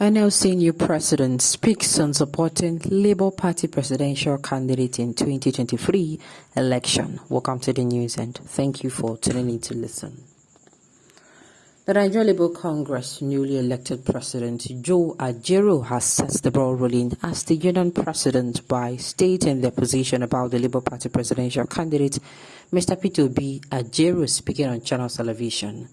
NLC new president speaks on supporting Labour Party presidential candidate in 2023 election. Welcome to the news and thank you for tuning in to listen. The Nigerian Labour Congress newly elected president Joe Ajaero has set the ball rolling as the union president by stating their position about the Labour Party presidential candidate, Mr. Peter Ajaero, speaking on Channel Television.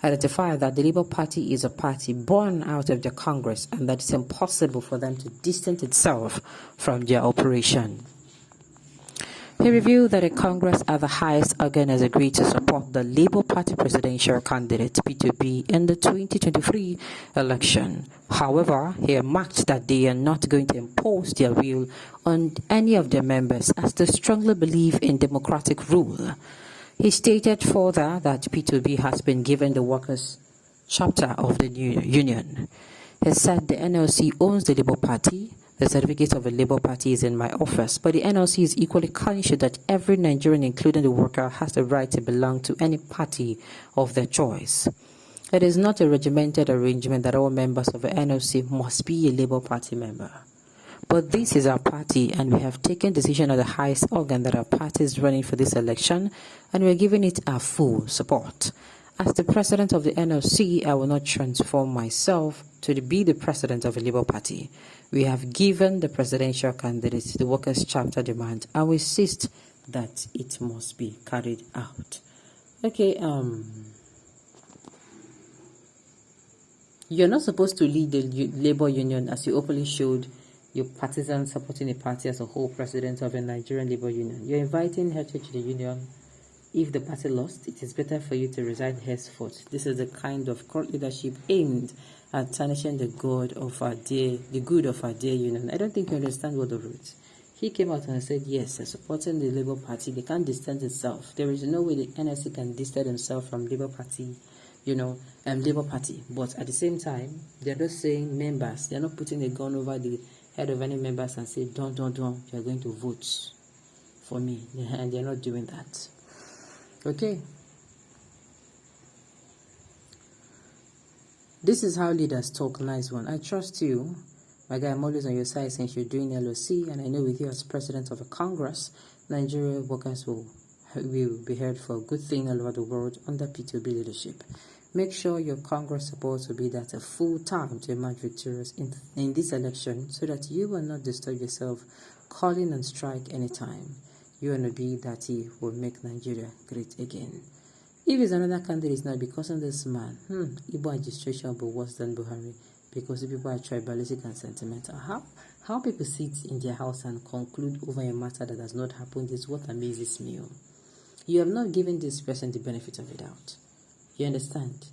Identified that the Labour Party is a party born out of the Congress and that it's impossible for them to distance itself from their operation. He revealed that the Congress at the highest organ has agreed to support the Labour Party presidential candidate P2B in the 2023 election. However, he remarked that they are not going to impose their will on any of their members as they strongly believe in democratic rule. He stated further that P2B has been given the workers' chapter of the new union. He said the NLC owns the Labour Party. The certificate of the Labour Party is in my office, but the NLC is equally conscious that every Nigerian, including the worker, has the right to belong to any party of their choice. It is not a regimented arrangement that all members of the NLC must be a Labour Party member. But this is our party, and we have taken decision at the highest organ that our party is running for this election, and we are giving it our full support. As the president of the NLC, I will not transform myself to be the president of the Labour Party. We have given the presidential candidate the workers' chapter demand, and we insist that it must be carried out. Okay, you're not supposed to lead the Labour Union as you openly showed your partisans supporting a party as a whole president of a Nigerian Labour Union. You're inviting her to the union. If the party lost, it is better for you to resign henceforth. This is the kind of court leadership aimed at tarnishing the good of our dear union. I don't think you understand what the roots. He came out and said, yes, they're supporting the Labour Party. They can't distance itself. There is no way the NSC can distance themselves from Labour Party, Labour Party. But at the same time, they're just saying members. They're not putting a gun over the head of any members and say, don't, you're going to vote for me. And they're not doing that. Okay. This is how leaders talk. Nice one. I trust you. My guy, I'm always on your side since you're doing LOC, and I know with you as president of a Congress, Nigeria workers will be heard for a good thing all over the world under P2B leadership. Make sure your Congress support will be that a full time to emerge victorious in this election so that you will not disturb yourself calling on strike anytime. You want to be that he will make Nigeria great again. If it's another candidate, it's not because of this man. Igbo registration will be worse than Buhari because the people are tribalistic and sentimental. How people sit in their house and conclude over a matter that has not happened is what amazes me. You have not given this person the benefit of the doubt. You understand?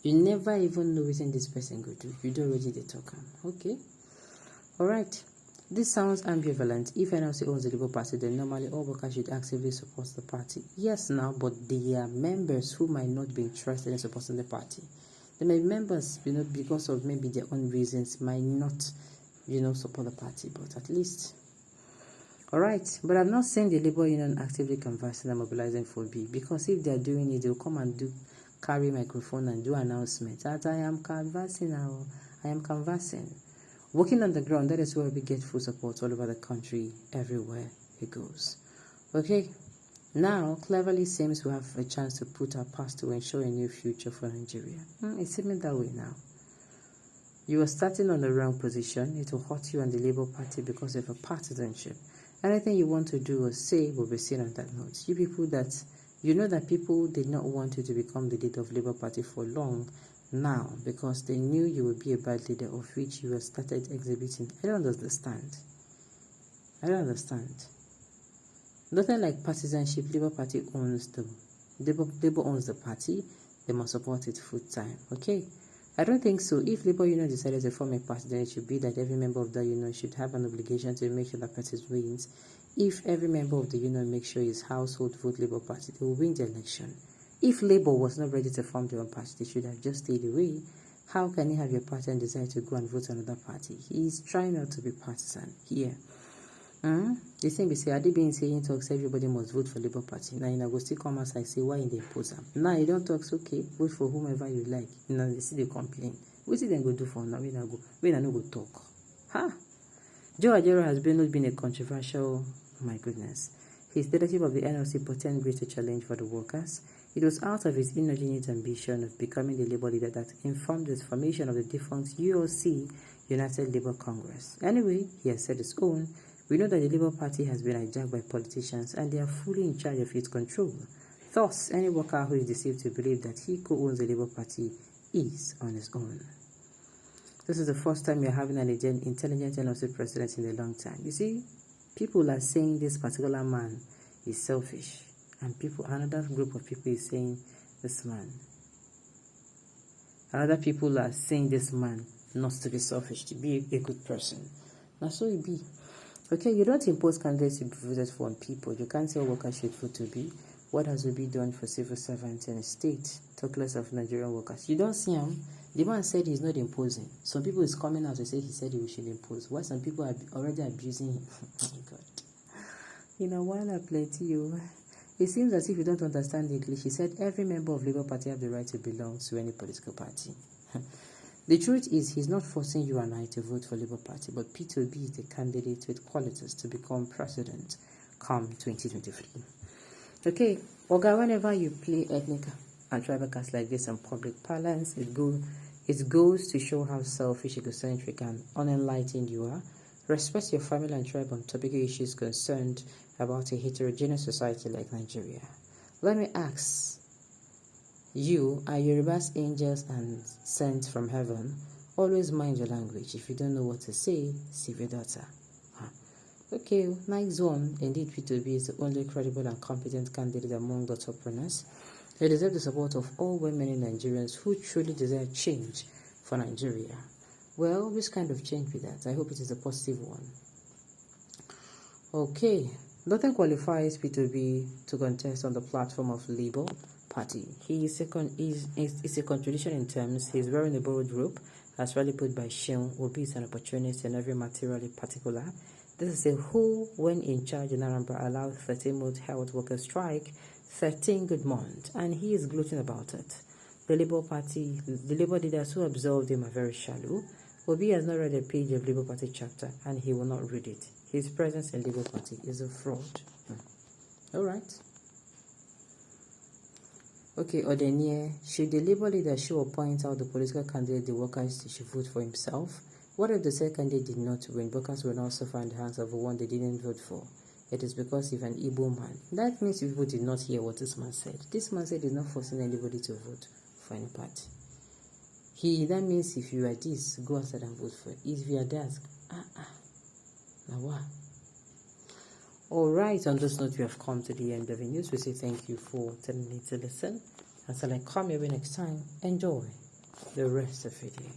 You never even know what this person could do. You don't already talk. Okay? Alright. This sounds ambivalent. If NLC owns the Labour Party, then normally all workers should actively support the party. Yes, now, but there are members who might not be interested in supporting the party. There may be members, because of maybe their own reasons, might not, support the party. But at least, all right. But I'm not saying the Labour Union actively canvassing and mobilizing for B, because if they are doing it, they'll come and carry microphone and do announcements that I am canvassing now. I am canvassing. Working on the ground, that is where we get full support all over the country, everywhere it goes. Okay, now cleverly seems we have a chance to put our past to ensure a new future for Nigeria. It's seeming that way now. You are starting on the wrong position. It will hurt you and the Labour Party because of a partisanship. Anything you want to do or say will be seen on that note. You people that, that people did not want you to become the leader of Labour Party for long, now, because they knew you would be a bad leader of which you have started exhibiting. I don't understand. Nothing like partisanship. Labour Party owns Labour owns the party. They must support it full time. Okay? I don't think so. If Labour Union decided to form a party, then it should be that every member of the union should have an obligation to make sure that party wins. If every member of the union makes sure his household vote Labour Party, they will win the election. If Labour was not ready to form their own party, they should have just stayed away. How can you have your party and decide to go and vote another party? He's trying not to be partisan here. The thing we say, are they being saying talks everybody must vote for Labour Party? Now, go still come as I say, why in the impose them? Now, you don't talk, okay, vote for whomever you like. Now, they see they complain. What is then go do for now? When I no go talk. Huh? Joe Ajero has not been a controversial, my goodness. His leadership of the NLC portends greater challenge for the workers. It was out of his inordinate ambition of becoming the Labour leader that informed the formation of the defunct UOC, United Labour Congress. Anyway, he has said his own. We know that the Labour Party has been hijacked by politicians and they are fully in charge of its control. Thus, any worker who is deceived to believe that he co-owns the Labour Party is on his own. This is the first time you're having an intelligent NLC president in a long time. You see, people are saying this particular man is selfish. And another group of people is saying this man. Other people are saying this man not to be selfish, to be a good person. Now, so it be. Okay, you don't impose candidates to be voted for on people. You can't tell workers should vote to be. What has Obi done for civil servants in the state? Talk less of Nigerian workers. You don't see him. The man said he's not imposing. Some people is coming out to say he said he should impose. Why some people are already abusing him? Oh my God. You know, while I plenty you. It seems as if you don't understand English. He said every member of Labour Party have the right to belong to any political party. The truth is, he's not forcing you and I to vote for Labour Party, but P2B is the candidate with qualities to become president come 2023. Okay, Oga, whenever you play ethnic and tribal cast like this in public parlance, it goes to show how selfish, egocentric, and unenlightened you are. Respect your family and tribe on topical issues concerned about a heterogeneous society like Nigeria. Let me ask you, are Yoruba's angels and sent from heaven? Always mind your language. If you don't know what to say, save your daughter. Okay, nice one. Indeed, P2B is the only credible and competent candidate among the top runners. They deserve the support of all well-meaning Nigerians who truly desire change for Nigeria. Well, which kind of change with that? I hope it is a positive one. Okay, nothing qualifies P2B to contest on the platform of Labour Party. It's a contradiction in terms. He's wearing a borrowed robe, as rightly put by Sheung. Obi is an opportunist in every materially particular. This is a who, when in charge in Anambra, allowed 13-month health workers strike, 13 good months, and he is gloating about it. The Labour leaders who absolved him are very shallow. Obi has not read a page of Labour Party chapter, and he will not read it. His presence in Labour Party is a fraud. All right. Okay, Odenie, should the Labour leadership point out the political candidate the workers should vote for himself? What if the said candidate did not win? Workers will not suffer in the hands of the one they didn't vote for. It is because he's an Igbo man. That means people did not hear what this man said. This man said he's not forcing anybody to vote for any party. That means if you are this, go outside and vote for it. If you are that, now what? Alright, on this note, we have come to the end of the news. We say thank you for telling me to listen. Until I come here next time, enjoy the rest of your day.